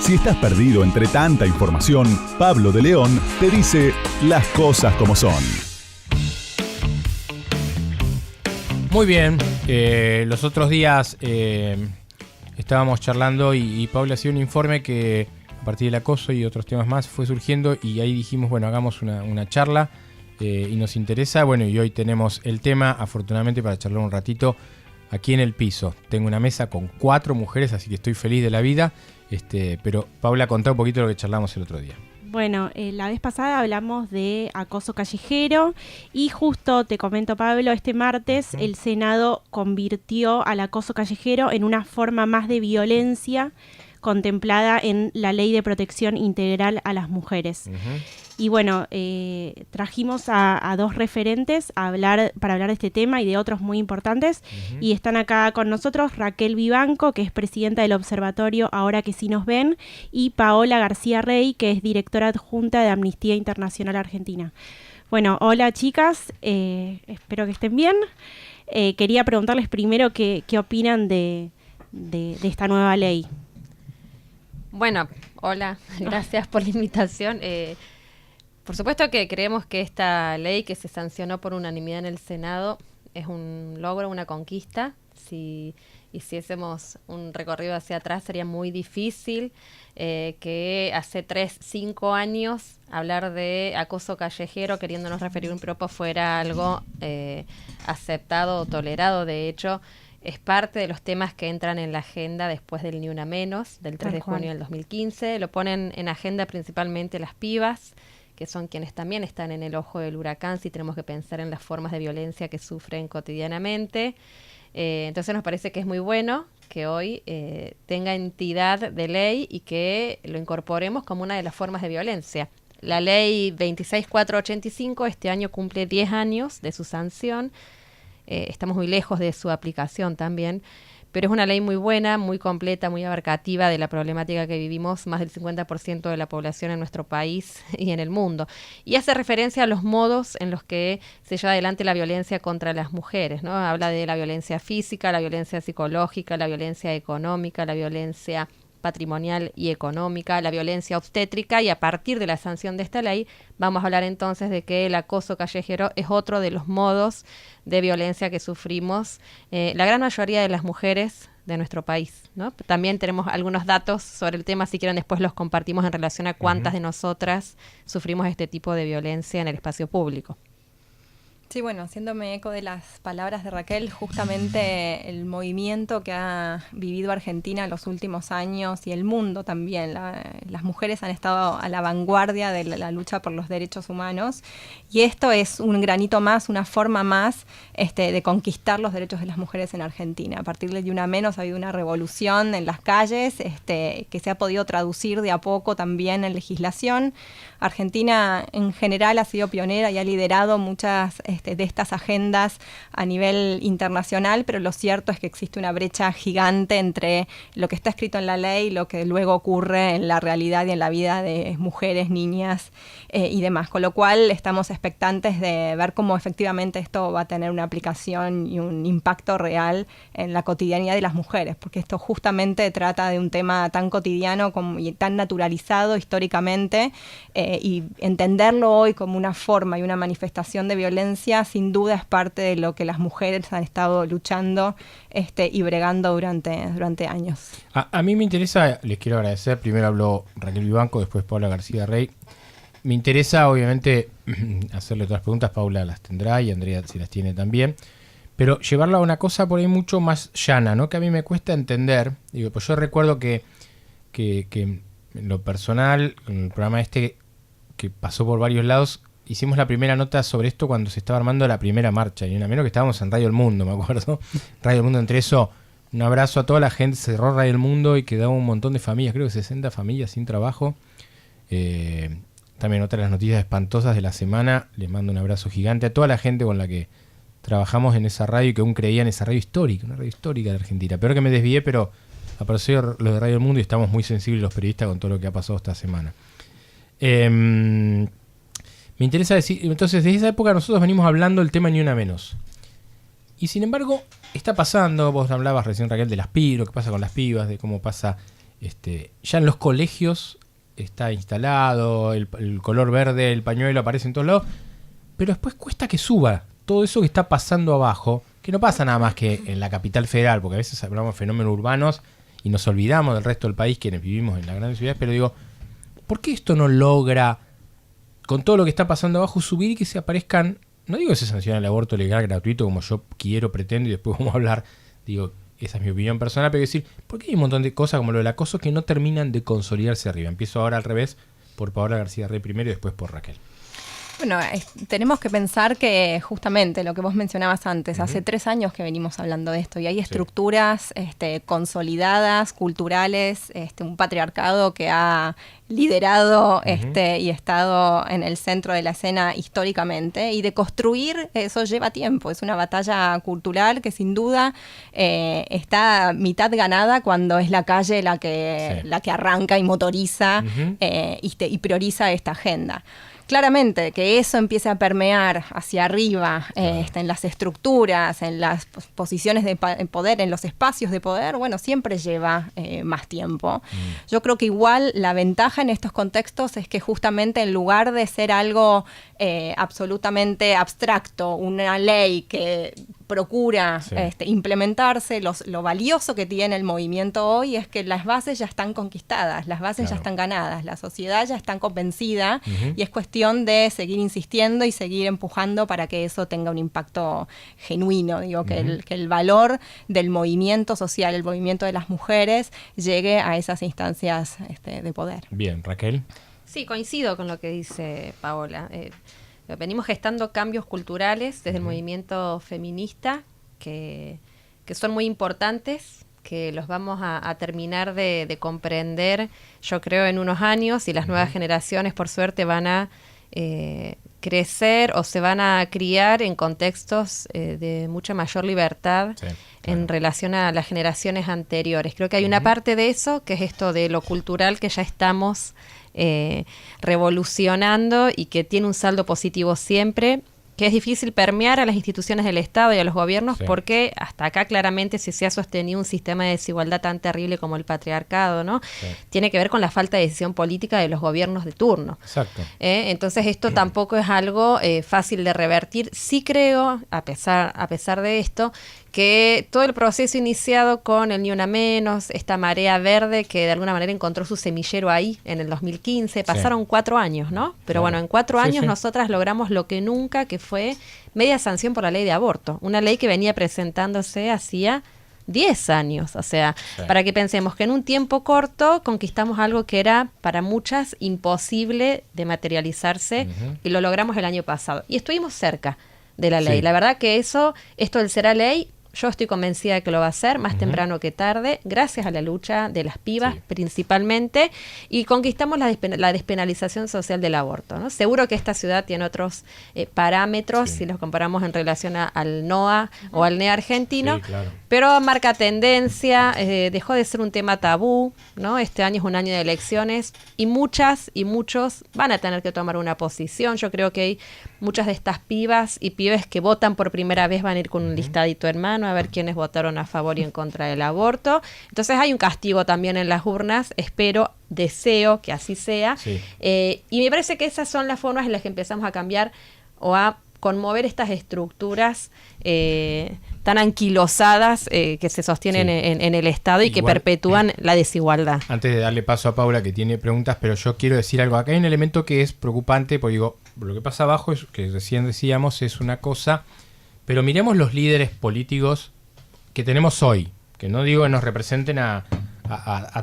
Si estás perdido entre tanta información, Pablo de León te dice las cosas como son. Muy bien, los otros días estábamos charlando y Pablo hacía un informe que a partir del acoso y otros temas más fue surgiendo y ahí dijimos, bueno, hagamos una charla y nos interesa. Bueno, y hoy tenemos el tema, afortunadamente, para charlar un ratito aquí en el piso. Tengo una mesa con 4 mujeres, así que estoy feliz de la vida. Pero Paula, contá un poquito lo que charlamos el otro día. Bueno, la vez pasada hablamos de acoso callejero y justo te comento, Pablo, este martes el Senado convirtió al acoso callejero en una forma más de violencia contemplada en la Ley de Protección Integral a las Mujeres. Y bueno, trajimos a 2 referentes para hablar de este tema y de otros muy importantes. Y están acá con nosotros Raquel Vivanco, que es presidenta del Observatorio Ahora que sí nos ven, y Paola García Rey, que es directora adjunta de Amnistía Internacional Argentina. Bueno, hola chicas, espero que estén bien. Quería preguntarles primero qué opinan de esta nueva ley. Bueno, hola, gracias por la invitación. Por supuesto que creemos que esta ley que se sancionó por unanimidad en el Senado es un logro, una conquista. Si hiciésemos un recorrido hacia atrás sería muy difícil que hace 3-5 años hablar de acoso callejero queriéndonos referir a un piropo fuera algo aceptado o tolerado. De hecho, es parte de los temas que entran en la agenda después del Ni Una Menos, del 3 de junio del 2015. Lo ponen en agenda principalmente las pibas, que son quienes también están en el ojo del huracán si tenemos que pensar en las formas de violencia que sufren cotidianamente. Entonces nos parece que es muy bueno que hoy tenga entidad de ley y que lo incorporemos como una de las formas de violencia. La ley 26485 este año cumple 10 años de su sanción. Estamos muy lejos de su aplicación también, pero es una ley muy buena, muy completa, muy abarcativa de la problemática que vivimos más del 50% de la población en nuestro país y en el mundo. Y hace referencia a los modos en los que se lleva adelante la violencia contra las mujeres, ¿no? Habla de la violencia física, la violencia psicológica, la violencia económica, la violencia patrimonial y económica, la violencia obstétrica, y a partir de la sanción de esta ley vamos a hablar entonces de que el acoso callejero es otro de los modos de violencia que sufrimos la gran mayoría de las mujeres de nuestro país, ¿no? También tenemos algunos datos sobre el tema, si quieren después los compartimos en relación a cuántas de nosotras sufrimos este tipo de violencia en el espacio público. Sí, bueno, haciéndome eco de las palabras de Raquel, justamente el movimiento que ha vivido Argentina en los últimos años y el mundo también, las mujeres han estado a la vanguardia de la lucha por los derechos humanos, y esto es un granito más, una forma más de conquistar los derechos de las mujeres en Argentina. A partir de Ni Una Menos ha habido una revolución en las calles que se ha podido traducir de a poco también en legislación. Argentina en general ha sido pionera y ha liderado muchas de estas agendas a nivel internacional, pero lo cierto es que existe una brecha gigante entre lo que está escrito en la ley y lo que luego ocurre en la realidad y en la vida de mujeres, niñas y demás. Con lo cual estamos expectantes de ver cómo efectivamente esto va a tener una aplicación y un impacto real en la cotidianidad de las mujeres, porque esto justamente trata de un tema tan cotidiano y tan naturalizado históricamente, y entenderlo hoy como una forma y una manifestación de violencia sin duda es parte de lo que las mujeres han estado luchando y bregando durante años. A mí me interesa, les quiero agradecer, primero habló Raquel Vivanco, después Paola García Rey. Me interesa obviamente hacerle otras preguntas, Paula las tendrá y Andrea si las tiene también, pero llevarlo a una cosa por ahí mucho más llana, ¿no? Que a mí me cuesta entender. Digo, pues yo recuerdo que en lo personal, en el programa que pasó por varios lados, hicimos la primera nota sobre esto cuando se estaba armando la primera marcha, y una menos que estábamos en Radio El Mundo, me acuerdo. Radio El Mundo, entre eso, un abrazo a toda la gente, cerró Radio El Mundo y quedaba un montón de familias, creo que 60 familias sin trabajo. También otra de las noticias espantosas de la semana, les mando un abrazo gigante a toda la gente con la que trabajamos en esa radio y que aún creía en esa radio histórica, una radio histórica de Argentina. Peor que me desvié, pero apareció lo de Radio El Mundo y estamos muy sensibles los periodistas con todo lo que ha pasado esta semana. Me interesa decir, entonces desde esa época nosotros venimos hablando del tema Ni Una Menos. Y sin embargo, está pasando, vos hablabas recién, Raquel, de las pibas, lo que pasa con las pibas, de cómo pasa ya en los colegios está instalado, el color verde, el pañuelo aparece en todos lados, pero después cuesta que suba todo eso que está pasando abajo, que no pasa nada más que en la capital federal, porque a veces hablamos de fenómenos urbanos y nos olvidamos del resto del país, quienes vivimos en las grandes ciudades, pero digo, ¿por qué esto no logra, con todo lo que está pasando abajo, subir y que se aparezcan, no digo que se sancione el aborto legal gratuito como yo quiero, pretendo, y después vamos a hablar, digo, esa es mi opinión personal, pero decir, ¿por qué hay un montón de cosas como lo del acoso que no terminan de consolidarse arriba? Empiezo ahora al revés, por Paola García Rey primero y después por Raquel. Bueno, tenemos que pensar que justamente lo que vos mencionabas antes, hace 3 años que venimos hablando de esto y hay estructuras consolidadas, culturales, un patriarcado que ha liderado y estado en el centro de la escena históricamente, y de construir eso lleva tiempo, es una batalla cultural que sin duda está mitad ganada cuando es la calle la que arranca y motoriza y prioriza esta agenda. Claramente, que eso empiece a permear hacia arriba, en las estructuras, en las posiciones de poder, en los espacios de poder, bueno, siempre lleva más tiempo. Yo creo que igual la ventaja en estos contextos es que justamente en lugar de ser algo absolutamente abstracto, una ley que procura implementarse, lo valioso que tiene el movimiento hoy es que las bases ya están conquistadas, las bases ya están ganadas, la sociedad ya está convencida y es cuestión de seguir insistiendo y seguir empujando para que eso tenga un impacto genuino, digo, que el valor del movimiento social, el movimiento de las mujeres llegue a esas instancias de poder. Bien, Raquel. Sí, coincido con lo que dice Paola. Venimos gestando cambios culturales desde el movimiento feminista que son muy importantes, que los vamos a terminar de comprender, yo creo, en unos años, y las nuevas generaciones, por suerte, van a crecer o se van a criar en contextos de mucha mayor libertad en relación a las generaciones anteriores. Creo que hay una parte de eso, que es esto de lo cultural que ya estamos revolucionando y que tiene un saldo positivo siempre, que es difícil permear a las instituciones del Estado y a los gobiernos porque hasta acá claramente se ha sostenido un sistema de desigualdad tan terrible como el patriarcado, ¿no? Tiene que ver con la falta de decisión política de los gobiernos de turno. Exacto. Entonces esto tampoco es algo fácil de revertir. Sí creo, a pesar de esto, que todo el proceso iniciado con el Ni Una Menos, esta marea verde que de alguna manera encontró su semillero ahí en el 2015, pasaron 4 años, ¿no? Pero bueno, en 4 años nosotras logramos lo que nunca, que fue media sanción por la ley de aborto, una ley que venía presentándose hacía 10 años, o sea, para que pensemos que en un tiempo corto conquistamos algo que era para muchas imposible de materializarse y lo logramos el año pasado. Y estuvimos cerca de la ley. La verdad que esto del será ley, yo estoy convencida de que lo va a hacer más temprano que tarde, gracias a la lucha de las pibas principalmente, y conquistamos la despenalización social del aborto, ¿no? Seguro que esta ciudad tiene otros parámetros si los comparamos en relación al NOA o al NEA argentino, pero marca tendencia, dejó de ser un tema tabú, ¿no? Este año es un año de elecciones y muchas y muchos van a tener que tomar una posición. Yo creo que hay muchas de estas pibas y pibes que votan por primera vez van a ir con un listadito en mano a ver quiénes votaron a favor y en contra del aborto. Entonces hay un castigo también en las urnas, deseo que así sea. Y me parece que esas son las formas en las que empezamos a cambiar o a conmover estas estructuras tan anquilosadas que se sostienen en el Estado y que perpetúan la desigualdad. Antes de darle paso a Paula, que tiene preguntas, pero yo quiero decir algo. Acá hay un elemento que es preocupante, porque digo, lo que pasa abajo, es que recién decíamos, es una cosa, pero miremos los líderes políticos que tenemos hoy, que no digo que nos representen a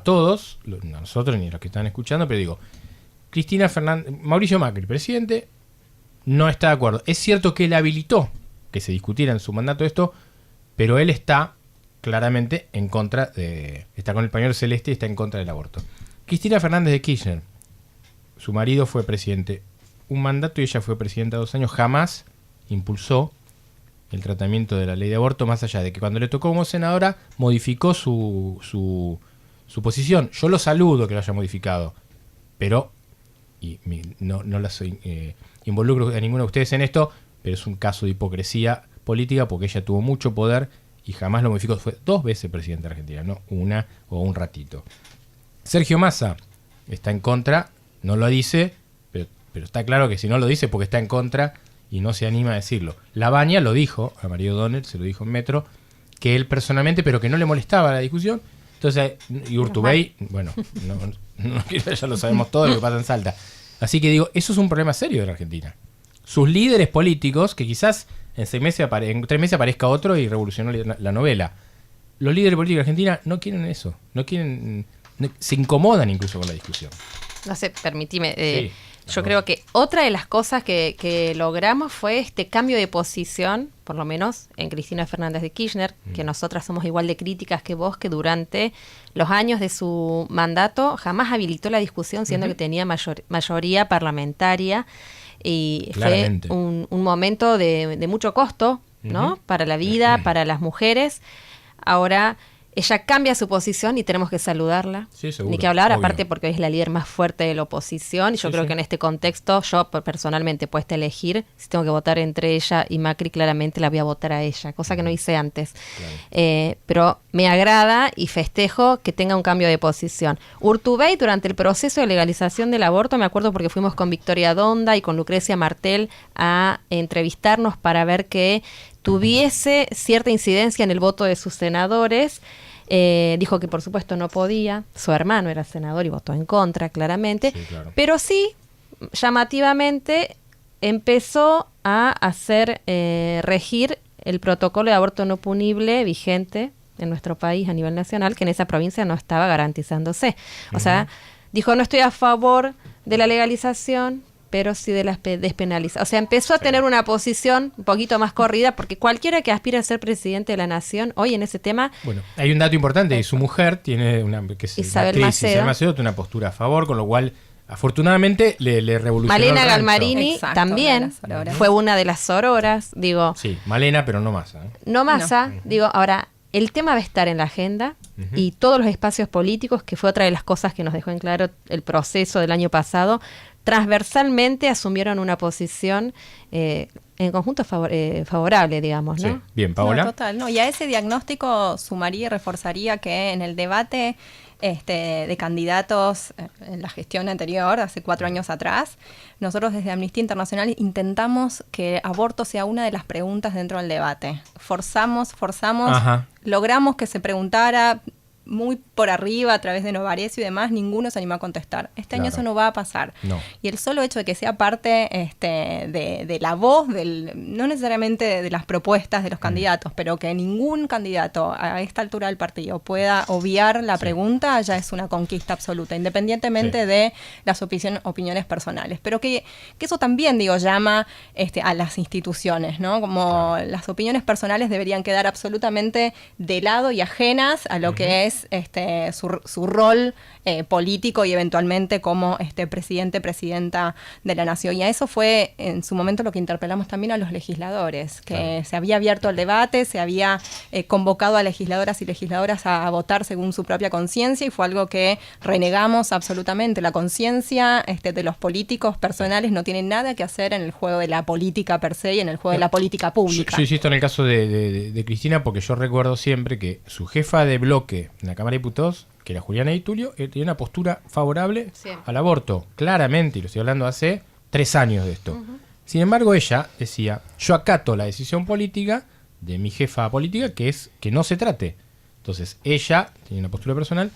todos, a nosotros ni a los que están escuchando, pero digo, Cristina Fernández, Mauricio Macri, presidente, no está de acuerdo. Es cierto que él habilitó que se discutiera en su mandato esto, pero él está claramente en contra está con el pañuelo celeste y está en contra del aborto. Cristina Fernández de Kirchner, su marido fue presidente un mandato y ella fue presidenta 2 años, jamás impulsó el tratamiento de la ley de aborto, más allá de que cuando le tocó como senadora modificó su posición. Yo lo saludo que lo haya modificado, pero no las involucro a ninguno de ustedes en esto, pero es un caso de hipocresía política porque ella tuvo mucho poder y jamás lo modificó. Fue 2 veces presidente de Argentina, no una o un ratito. Sergio Massa está en contra, no lo dice, pero está claro que si no lo dice es porque está en contra y no se anima a decirlo. Labaña lo dijo a Mario O'Donnell, se lo dijo en Metro, que él personalmente, pero que no le molestaba la discusión. Entonces, y Urtubey, bueno, ya lo sabemos todo lo que pasa en Salta. Así que digo, eso es un problema serio de la Argentina. Sus líderes políticos, que quizás en 3 meses aparezca otro y revolucionó la novela. Los líderes políticos de Argentina no quieren eso, se incomodan incluso con la discusión. No sé, permitime. Sí, yo creo que otra de las cosas que logramos fue este cambio de posición, por lo menos en Cristina Fernández de Kirchner, que nosotras somos igual de críticas que vos, que durante los años de su mandato jamás habilitó la discusión, siendo que tenía mayoría parlamentaria. Y claramente. Fue un momento de mucho costo, ¿no? Para la vida, para las mujeres. Ahora ella cambia su posición y tenemos que saludarla. Sí, seguro, ni que hablar, obvio. aparte porque es la líder más fuerte de la oposición. Y yo creo que en este contexto, yo personalmente puesta a elegir, si tengo que votar entre ella y Macri, claramente la voy a votar a ella, cosa que no hice antes. Claro. Pero me agrada y festejo que tenga un cambio de posición. Urtubey, durante el proceso de legalización del aborto, me acuerdo porque fuimos con Victoria Donda y con Lucrecia Martel a entrevistarnos para ver que tuviese cierta incidencia en el voto de sus senadores. Dijo que por supuesto no podía, su hermano era senador y votó en contra, claramente, Sí, claro. pero sí, llamativamente, empezó a hacer regir el protocolo de aborto no punible vigente en nuestro país a nivel nacional, que en esa provincia no estaba garantizándose. O sea, dijo, no estoy a favor de la legalización, pero sí de la despenalización. O sea, empezó a tener una posición un poquito más corrida, porque cualquiera que aspire a ser presidente de la nación, hoy en ese tema... Bueno, hay un dato importante, y su mujer tiene Isabel Macedo, tiene una postura a favor, con lo cual, afortunadamente, le revolucionó Malena el rancho. Galmarini también fue una de las sororas, digo... Sí, Malena, pero no Massa. No Massa, digo, ahora, el tema va a estar en la agenda y todos los espacios políticos, que fue otra de las cosas que nos dejó en claro el proceso del año pasado, transversalmente asumieron una posición en conjunto favorable, digamos, ¿no? Sí. Bien, Paola. No, total, no. Y a ese diagnóstico sumaría y reforzaría que en el debate de candidatos en la gestión anterior, hace 4 años atrás, nosotros desde Amnistía Internacional intentamos que aborto sea una de las preguntas dentro del debate. Forzamos, Ajá. logramos que se preguntara muy por arriba, a través de Novarecio y demás, ninguno se animó a contestar. Este año eso no va a pasar. No. Y el solo hecho de que sea parte de la voz, no necesariamente de las propuestas de los candidatos, pero que ningún candidato a esta altura del partido pueda obviar la pregunta, ya es una conquista absoluta, independientemente de las opiniones personales. Pero que eso también, digo, llama a las instituciones, ¿no? Como las opiniones personales deberían quedar absolutamente de lado y ajenas a lo que es su rol político y eventualmente como presidenta de la nación. Y a eso fue en su momento lo que interpelamos también a los legisladores, que se había abierto el debate, se había convocado a legisladoras y legisladoras a votar según su propia conciencia, y fue algo que renegamos absolutamente. La conciencia de los políticos personales no tiene nada que hacer en el juego de la política per se y en el juego de la política pública. Yo insisto en el caso de Cristina, porque yo recuerdo siempre que su jefa de bloque en la Cámara de Diputados, que era Juliana Di Tulio, tenía una postura favorable al aborto, claramente, y lo estoy hablando hace 3 años de esto. Sin embargo, ella decía, yo acato la decisión política de mi jefa política, que es que no se trate. Entonces, ella tenía una postura personal,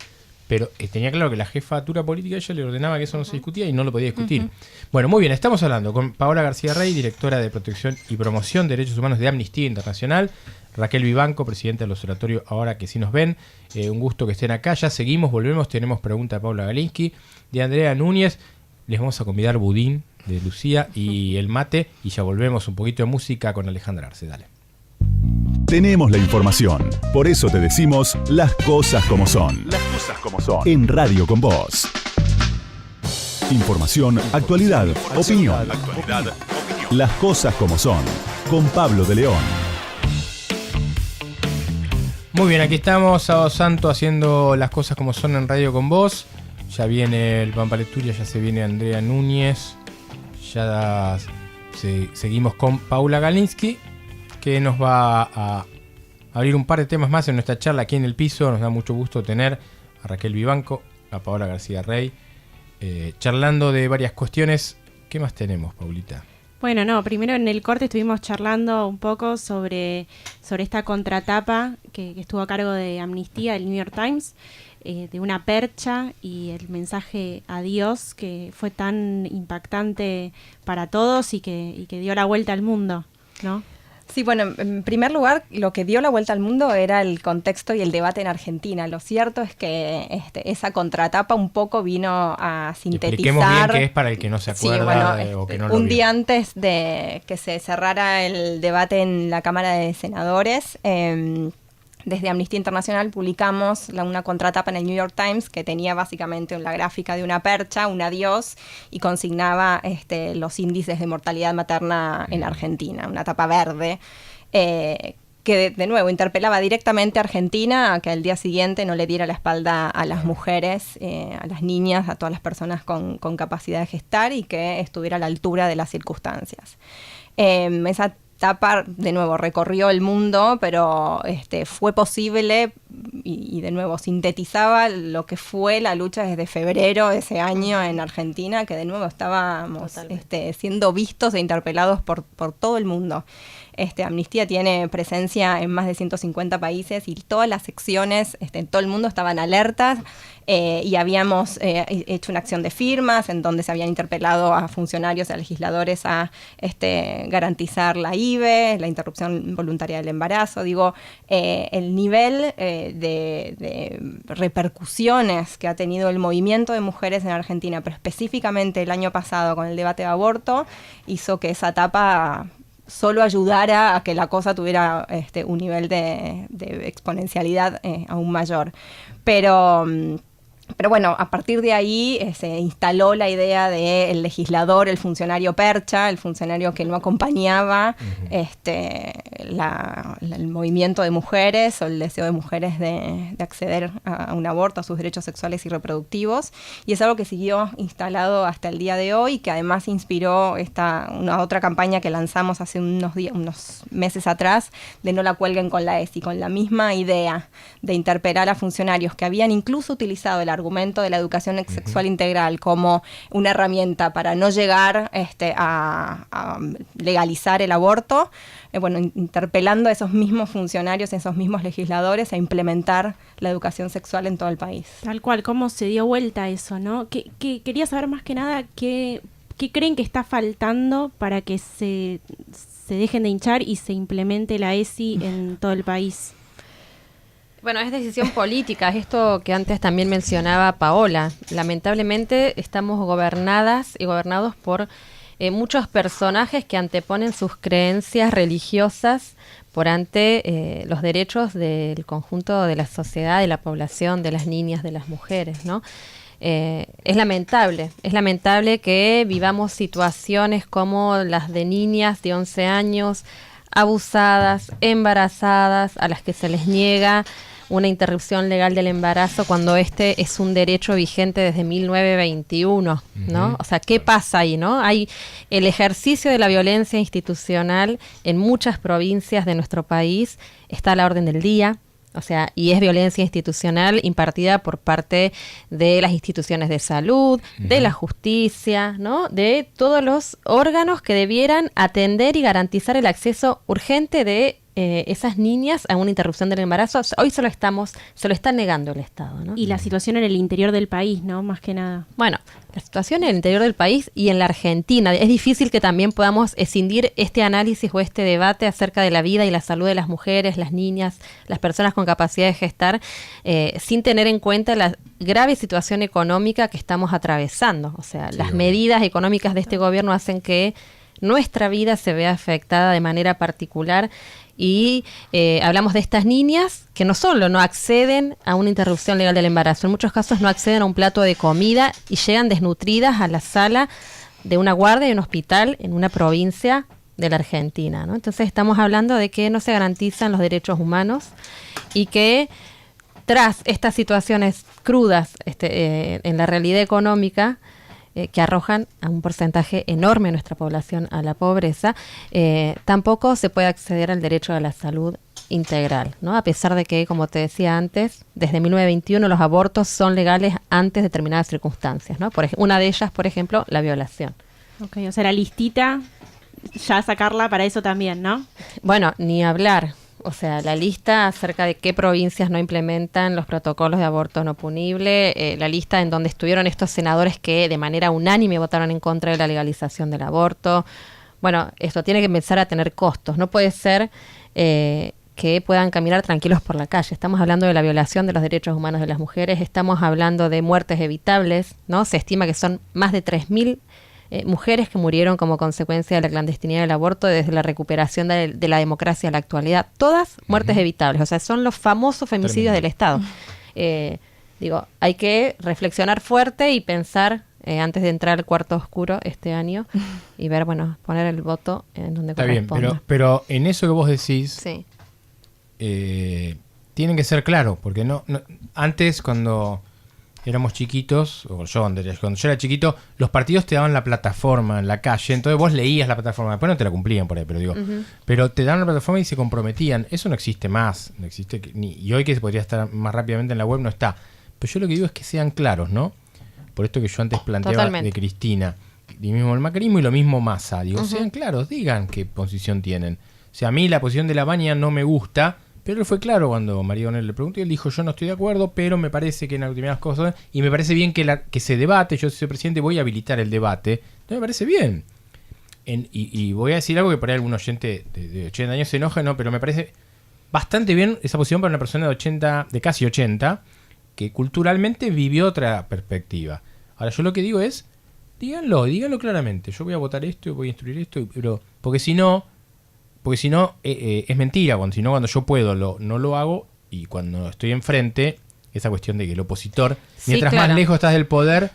pero tenía claro que la jefatura política, ella le ordenaba que eso no se discutía y no lo podía discutir. Bueno, muy bien, estamos hablando con Paola García Rey, directora de Protección y Promoción de Derechos Humanos de Amnistía Internacional, Raquel Vivanco, presidenta del Observatorio Ahora que sí nos ven. Un gusto que estén acá. Ya seguimos, volvemos. Tenemos pregunta de Paula Galinsky, de Andrea Núñez. Les vamos a convidar budín de Lucía y el mate. Y ya volvemos, un poquito de música con Alejandra Arce. Dale. Tenemos la información. Por eso te decimos las cosas como son. Las cosas como son. En Radio con Vos. Información, actualidad, opinión. Las cosas como son. Con Pablo de León. Muy bien, aquí estamos, Sábado Santo, haciendo las cosas como son en Radio con Vos. Ya viene el Pampa Lecturia, ya se viene Andrea Núñez. Ya seguimos con Paula Galinsky, que nos va a abrir un par de temas más en nuestra charla aquí en el piso. Nos da mucho gusto tener a Raquel Vivanco, a Paola García Rey, charlando de varias cuestiones. ¿Qué más tenemos, Paulita? Bueno, primero en el corte estuvimos charlando un poco sobre esta contratapa que estuvo a cargo de Amnistía, del New York Times, de una percha y el mensaje a Dios que fue tan impactante para todos y que dio la vuelta al mundo, ¿no? Sí, bueno, en primer lugar, lo que dio la vuelta al mundo era el contexto y el debate en Argentina. Lo cierto es que esa contratapa un poco vino a sintetizar... Expliquemos bien qué es para el que no se acuerda, sí, bueno, o que no lo un vio. día antes de que se cerrara el debate en la Cámara de Senadores, desde Amnistía Internacional publicamos una contratapa en el New York Times que tenía básicamente la gráfica de una percha, un adiós, y consignaba los índices de mortalidad materna en Argentina, una tapa verde, que de nuevo interpelaba directamente a Argentina a que al día siguiente no le diera la espalda a las mujeres, a las niñas, a todas las personas con capacidad de gestar y que estuviera a la altura de las circunstancias. Esa tapa, de nuevo, recorrió el mundo, pero fue posible y de nuevo sintetizaba lo que fue la lucha desde febrero de ese año en Argentina, que de nuevo estábamos siendo vistos e interpelados por todo el mundo. Amnistía tiene presencia en más de 150 países y todas las secciones en todo el mundo estaban alertas, y habíamos hecho una acción de firmas en donde se habían interpelado a funcionarios y a legisladores a garantizar la IVE, la interrupción voluntaria del embarazo. El nivel de repercusiones que ha tenido el movimiento de mujeres en Argentina, pero específicamente el año pasado con el debate de aborto, hizo que esa etapa solo ayudara a que la cosa tuviera un nivel de exponencialidad aún mayor. Pero bueno, a partir de ahí se instaló la idea del legislador, el funcionario percha, el funcionario que no acompañaba el movimiento de mujeres o el deseo de mujeres de acceder a un aborto, a sus derechos sexuales y reproductivos. Y es algo que siguió instalado hasta el día de hoy, que además inspiró una otra campaña que lanzamos hace unos meses atrás, de no la cuelguen con la ESI, con la misma idea de interpelar a funcionarios que habían incluso utilizado el argumento de la educación sexual integral como una herramienta para no llegar a legalizar el aborto, interpelando a esos mismos funcionarios, a esos mismos legisladores a implementar la educación sexual en todo el país. Tal cual, cómo se dio vuelta eso, ¿no? Quería saber más que nada qué creen que está faltando para que se dejen de hinchar y se implemente la ESI en todo el país. Bueno, es decisión política, es esto que antes también mencionaba Paola. Lamentablemente estamos gobernadas y gobernados por muchos personajes que anteponen sus creencias religiosas por ante los derechos del conjunto de la sociedad, de la población, de las niñas, de las mujeres, ¿no? Es lamentable que vivamos situaciones como las de niñas de 11 años, abusadas, embarazadas, a las que se les niega una interrupción legal del embarazo cuando este es un derecho vigente desde 1921, ¿no? O sea, ¿qué pasa ahí, no? Hay el ejercicio de la violencia institucional en muchas provincias de nuestro país, está a la orden del día. O sea, y es violencia institucional impartida por parte de las instituciones de salud, de la justicia, ¿no? De todos los órganos que debieran atender y garantizar el acceso urgente de esas niñas a una interrupción del embarazo. Hoy se lo está negando el Estado, ¿no? Y la situación en el interior del país, ¿no? Más que nada. Bueno, la situación en el interior del país y en la Argentina. Es difícil que también podamos escindir este análisis o este debate acerca de la vida y la salud de las mujeres, las niñas, las personas con capacidad de gestar, sin tener en cuenta la grave situación económica que estamos atravesando. O sea, las medidas económicas de este gobierno hacen que nuestra vida se vea afectada de manera particular. Y hablamos de estas niñas que no solo no acceden a una interrupción legal del embarazo, en muchos casos no acceden a un plato de comida y llegan desnutridas a la sala de una guardia de un hospital en una provincia de la Argentina, ¿no? Entonces estamos hablando de que no se garantizan los derechos humanos y que tras estas situaciones crudas en la realidad económica, que arrojan a un porcentaje enorme de nuestra población a la pobreza, tampoco se puede acceder al derecho a la salud integral, ¿no? A pesar de que, como te decía antes, desde 1921 los abortos son legales antes de determinadas circunstancias, ¿no? Una de ellas, por ejemplo, la violación. Ok, o sea, la listita, ya sacarla para eso también, ¿no? Bueno, ni hablar. O sea, la lista acerca de qué provincias no implementan los protocolos de aborto no punible, la lista en donde estuvieron estos senadores que de manera unánime votaron en contra de la legalización del aborto. Bueno, esto tiene que empezar a tener costos. No puede ser que puedan caminar tranquilos por la calle. Estamos hablando de la violación de los derechos humanos de las mujeres, estamos hablando de muertes evitables, ¿no? Se estima que son más de 3.000 mujeres que murieron como consecuencia de la clandestinidad del aborto desde la recuperación de la democracia a la actualidad. Todas muertes evitables, o sea, son los famosos femicidios del Estado. Digo, hay que reflexionar fuerte y pensar antes de entrar al cuarto oscuro este año y ver, bueno, poner el voto en donde corresponda. Está bien, pero en eso que vos decís, sí. Tienen que ser claros, porque no antes cuando éramos chiquitos, o yo cuando yo era chiquito, los partidos te daban la plataforma en la calle, entonces vos leías la plataforma, después no te la cumplían por ahí, pero digo, pero te daban la plataforma y se comprometían. Eso no existe más, no existe y hoy que se podría estar más rápidamente en la web no está. Pero yo lo que digo es que sean claros, ¿no? Por esto que yo antes planteaba Totalmente. De Cristina, y mismo el macrismo y lo mismo Massa, digo, sean claros, digan qué posición tienen. O sea, a mí la posición de la Baña no me gusta, pero él fue claro cuando María Donel le preguntó y él dijo, yo no estoy de acuerdo, pero me parece que en determinadas cosas, y me parece bien que se debate, yo soy presidente, voy a habilitar el debate, no me parece bien. Y voy a decir algo que por ahí algún oyente de 80 años se enoja, no, pero me parece bastante bien esa posición para una persona de casi 80, que culturalmente vivió otra perspectiva. Ahora yo lo que digo es, díganlo claramente, yo voy a votar esto, voy a instruir esto, pero porque si no es mentira, cuando yo puedo no lo hago, y cuando estoy enfrente, esa cuestión de que el opositor, mientras más lejos estás del poder,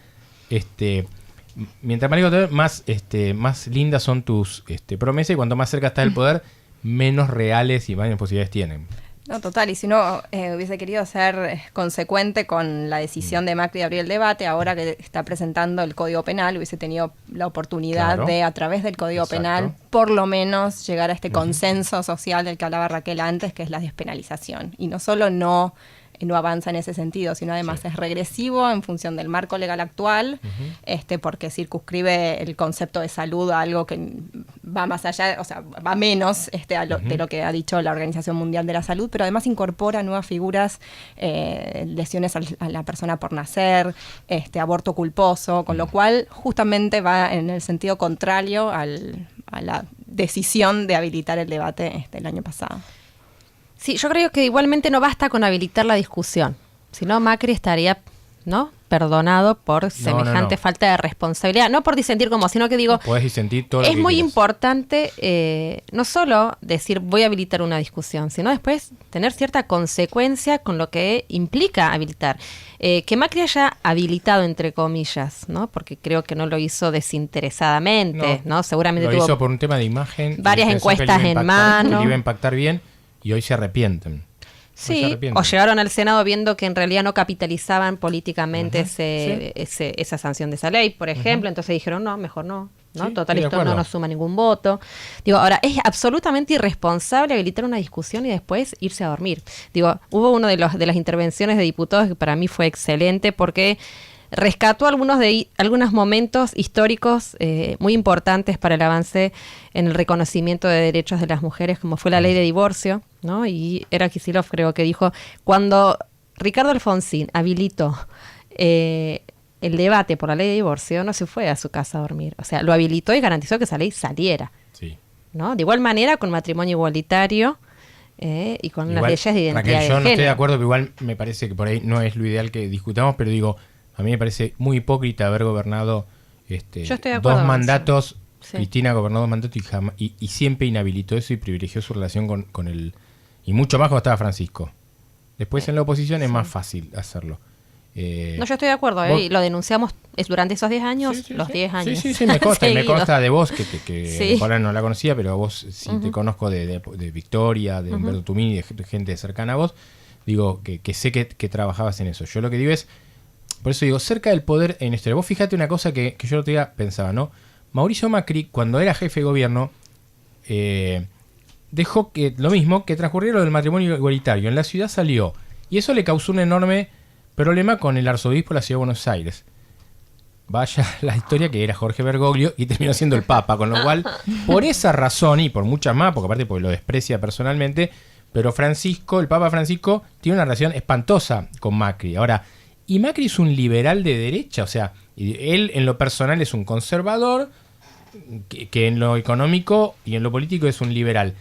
mientras más lejos más lindas son tus promesas, y cuanto más cerca estás del poder, menos reales y más posibilidades tienen. No, total, y si uno hubiese querido ser consecuente con la decisión de Macri de abrir el debate, ahora que está presentando el Código Penal, hubiese tenido la oportunidad de, a través del Código Penal, por lo menos llegar a este consenso social del que hablaba Raquel antes, que es la despenalización. Y no solo no avanza en ese sentido, sino además es regresivo en función del marco legal actual, porque circunscribe el concepto de salud a algo que va más allá, o sea, va menos de lo que ha dicho la Organización Mundial de la Salud, pero además incorpora nuevas figuras, lesiones a la persona por nacer, aborto culposo, con lo cual justamente va en el sentido contrario a la decisión de habilitar el debate el año pasado. Sí, yo creo que igualmente no basta con habilitar la discusión, si no Macri estaría, ¿no?, perdonado por semejante falta de responsabilidad, no por disentir sino que digo, podés disentir todo es muy importante no solo decir voy a habilitar una discusión, sino después tener cierta consecuencia con lo que implica habilitar. Que Macri haya habilitado, entre comillas, ¿no?, porque creo que no lo hizo desinteresadamente, ¿no? Seguramente lo tuvo hizo por un tema de imagen, varias encuestas en mano, que le iba a impactar bien, y hoy se arrepienten. Sí, o llegaron al Senado viendo que en realidad no capitalizaban políticamente esa sanción de esa ley, por ejemplo, entonces dijeron, no, mejor no, sí, total, esto no nos suma ningún voto. Digo, ahora, es absolutamente irresponsable habilitar una discusión y después irse a dormir. Digo, hubo uno de las intervenciones de diputados que para mí fue excelente porque rescató algunos momentos históricos muy importantes para el avance en el reconocimiento de derechos de las mujeres, como fue la ley de divorcio, ¿no? Y era Kicillof, creo que dijo, cuando Ricardo Alfonsín habilitó el debate por la ley de divorcio, no se fue a su casa a dormir. O sea, lo habilitó y garantizó que esa ley saliera. Sí. ¿No? De igual manera, con matrimonio igualitario y con las leyes de identidad Raquel, de género. Yo no estoy de acuerdo, pero igual me parece que por ahí no es lo ideal que discutamos, pero digo, a mí me parece muy hipócrita haber gobernado dos mandatos. Sí. Cristina gobernó 2 mandatos y siempre inhabilitó eso y privilegió su relación con el... Y mucho más cuando estaba Francisco. Después en la oposición es más fácil hacerlo. No, yo estoy de acuerdo, y lo denunciamos durante esos 10 años, 10 años. Sí, me consta de vos, que ahora no la conocía, pero a vos sí te conozco de Victoria, de Humberto Tumini, de gente cercana a vos. Digo, que sé que trabajabas en eso. Yo lo que digo es, por eso digo, cerca del poder en historia. Vos fíjate una cosa que yo el otro día pensaba, ¿no? Mauricio Macri, cuando era jefe de gobierno, dejó que lo mismo, que transcurriera lo del matrimonio igualitario. En la ciudad salió. Y eso le causó un enorme problema con el arzobispo de la ciudad de Buenos Aires. Vaya la historia, que era Jorge Bergoglio y terminó siendo el Papa, con lo cual, por esa razón y por muchas más, porque aparte porque lo desprecia personalmente, pero Francisco, el Papa Francisco, tiene una relación espantosa con Macri. Ahora, y Macri es un liberal de derecha, o sea, él en lo personal es un conservador, que en lo económico y en lo político es un liberal.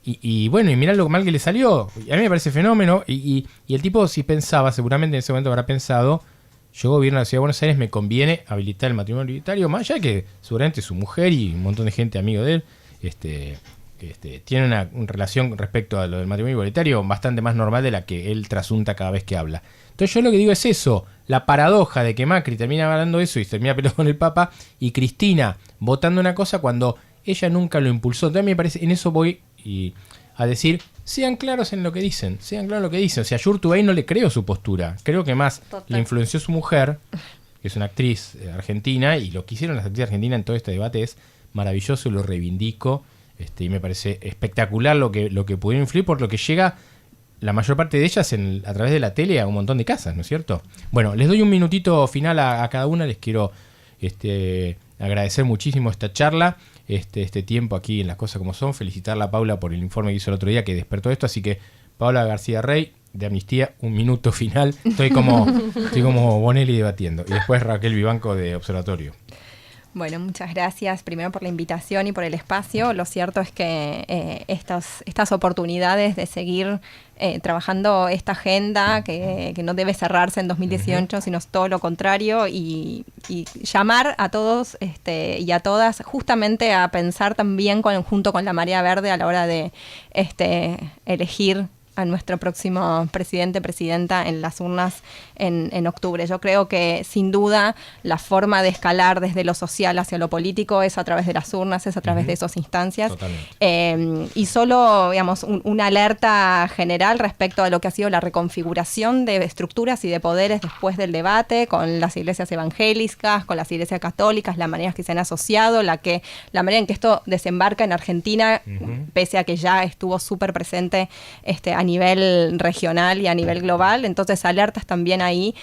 Y bueno, y mirá lo mal que le salió. A mí me parece fenómeno. Y el tipo, si pensaba, seguramente en ese momento habrá pensado: yo gobierno la ciudad de Buenos Aires, me conviene habilitar el matrimonio igualitario, más allá que seguramente su mujer y un montón de gente amigo de él tienen una relación respecto a lo del matrimonio igualitario bastante más normal de la que él trasunta cada vez que habla. Entonces yo lo que digo es eso, la paradoja de que Macri termina hablando eso y termina peleando con el Papa, y Cristina votando una cosa cuando ella nunca lo impulsó. Entonces me parece, en eso voy a decir: sean claros en lo que dicen, sean claros en lo que dicen. O sea, yo a Urtubey no le creo su postura, creo que más le influenció su mujer, que es una actriz argentina, y lo que hicieron las actrices argentinas en todo este debate es maravilloso, lo reivindico, y me parece espectacular lo que pudieron influir, por lo que llega la mayor parte de ellas a través de la tele a un montón de casas, ¿no es cierto? Bueno, les doy un minutito final a cada una, les quiero agradecer muchísimo esta charla, este tiempo aquí en Las Cosas Como Son, felicitarla a Paula por el informe que hizo el otro día que despertó esto, así que Paula García Rey, de Amnistía, un minuto final, estoy como Bonelli debatiendo, y después Raquel Vivanco de Observatorio. Bueno, muchas gracias primero por la invitación y por el espacio. Lo cierto es que estas oportunidades de seguir trabajando esta agenda que no debe cerrarse en 2018, sino todo lo contrario, y llamar a todos y a todas justamente a pensar también junto con la Marea Verde a la hora de elegir a nuestro próximo presidenta en las urnas en octubre. Yo creo que sin duda la forma de escalar desde lo social hacia lo político es a través de las urnas, es a través de esas instancias. Y solo, digamos, una alerta general respecto a lo que ha sido la reconfiguración de estructuras y de poderes después del debate con las iglesias evangélicas, con las iglesias católicas, las maneras que se han asociado, la manera en que esto desembarca en Argentina, pese a que ya estuvo súper presente a nivel regional y a nivel global. Entonces, alertas también ahí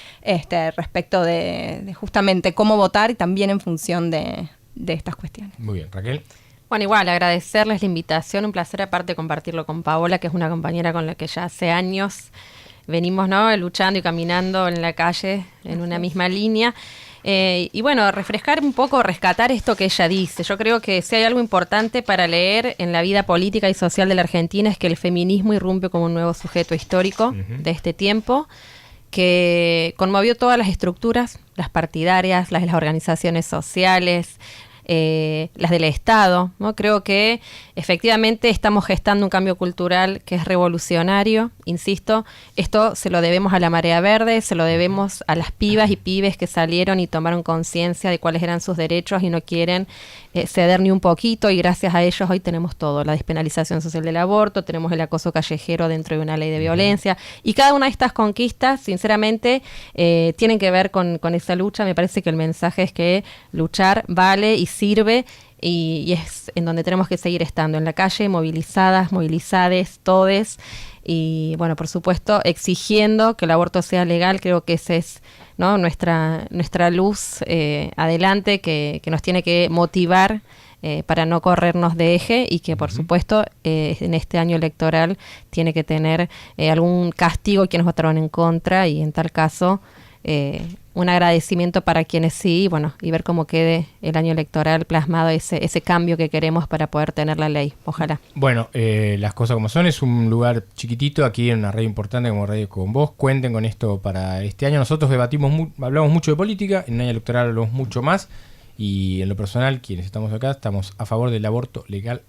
respecto de justamente cómo votar y también en función de estas cuestiones. Muy bien, Raquel. Bueno, igual, agradecerles la invitación, un placer aparte compartirlo con Paola, que es una compañera con la que ya hace años venimos, ¿no?, luchando y caminando en la calle en una misma línea. Y bueno, refrescar un poco, rescatar esto que ella dice. Yo creo que si hay algo importante para leer en la vida política y social de la Argentina es que el feminismo irrumpe como un nuevo sujeto histórico de este tiempo, que conmovió todas las estructuras, las partidarias, las de las organizaciones sociales, las del Estado, ¿no? Creo que efectivamente estamos gestando un cambio cultural que es revolucionario, insisto, esto se lo debemos a la Marea Verde, se lo debemos a las pibas y pibes que salieron y tomaron conciencia de cuáles eran sus derechos y no quieren ceder ni un poquito, y gracias a ellos hoy tenemos todo, la despenalización social del aborto, tenemos el acoso callejero dentro de una ley de violencia, y cada una de estas conquistas, sinceramente, tienen que ver con esa lucha. Me parece que el mensaje es que luchar vale y sirve, y es en donde tenemos que seguir estando, en la calle, movilizadas, movilizades, todes, y bueno, por supuesto, exigiendo que el aborto sea legal. Creo que esa es, ¿no?, nuestra luz adelante, que nos tiene que motivar para no corrernos de eje, y que por supuesto en este año electoral tiene que tener algún castigo quienes votaron en contra, y en tal caso un agradecimiento para quienes sí, bueno, y ver cómo quede el año electoral plasmado ese cambio que queremos para poder tener la ley, ojalá. Bueno, Las Cosas Como Son es un lugar chiquitito aquí en una radio importante como Radio Con Vos. Cuenten con esto para este año. Nosotros hablamos mucho de política, en el año electoral hablamos mucho más, y en lo personal, quienes estamos acá, estamos a favor del aborto legal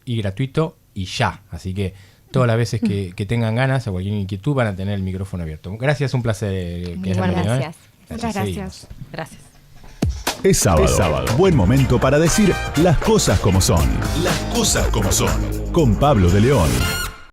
y gratuito y ya. Así que todas las veces que tengan ganas o cualquier inquietud van a tener el micrófono abierto. Gracias, un placer que hayan venido. Gracias. Muchas gracias. Gracias. Es sábado. Buen momento para decir las cosas como son. Las cosas como son. Con Pablo de León.